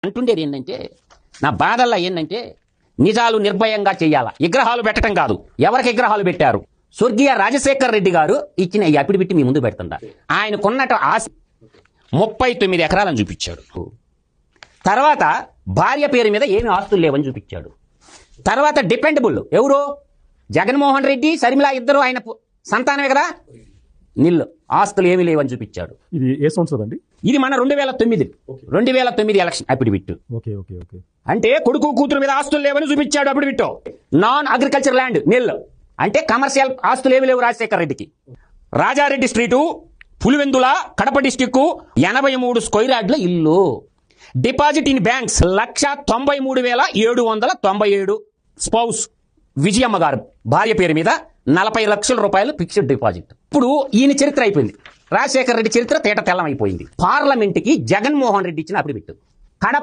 అంటుండేది ఏంటంటే, నా బాధల్లో ఏంటంటే, నిజాలు నిర్భయంగా చేయాలా, విగ్రహాలు పెట్టడం కాదు. ఎవరికి విగ్రహాలు పెట్టారు? స్వర్గీయ రాజశేఖర్ రెడ్డి గారు ఇచ్చిన ఈ అప్పుడు పెట్టి మీ ముందు పెడుతుందా. ఆయన కొన్నట ఆస్తి 39 ఎకరాలను చూపించాడు. తర్వాత భార్య పేరు మీద ఏమి ఆస్తులు లేవని చూపించాడు. తర్వాత డిపెండబుల్ ఎవరు? జగన్మోహన్ రెడ్డి, షర్మిల ఇద్దరు ఆయన సంతానమే కదా. నిల్లు ఆస్తులు ఏమీ లేవని చూపించాడు. ఇది ఏ సంవత్సరం అండి? ఇది మన 2009 ఎలక్షన్ అప్పుడు బిట్టు. అంటే కొడుకు కూతురు మీద ఆస్తులు లేవని చూపించాడు అప్పుడు బిట్టు. నాన్ అగ్రికల్చర్ ల్యాండ్ నిల్లు, అంటే కమర్షియల్ ఆస్తులు ఏమి లేవు రాజశేఖర్ రెడ్డికి. Rajareddy street, Pulivendula, Kadapa district 83 square యార్డ్ల ఇల్లు. Deposit in banks 1,93,797. Spouse Vijayamma గారు భార్య పేరు మీద 40 లక్షల రూపాయలు ఫిక్స్డ్ డిపాజిట్. ఇప్పుడు ఈయన చరిత్ర అయిపోయింది. రాజశేఖర్ రెడ్డి చరిత్ర తేట తెల్లం అయిపోయింది. పార్లమెంట్ కి జగన్మోహన్ రెడ్డి ఇచ్చిన అప్పుడు పెట్టు.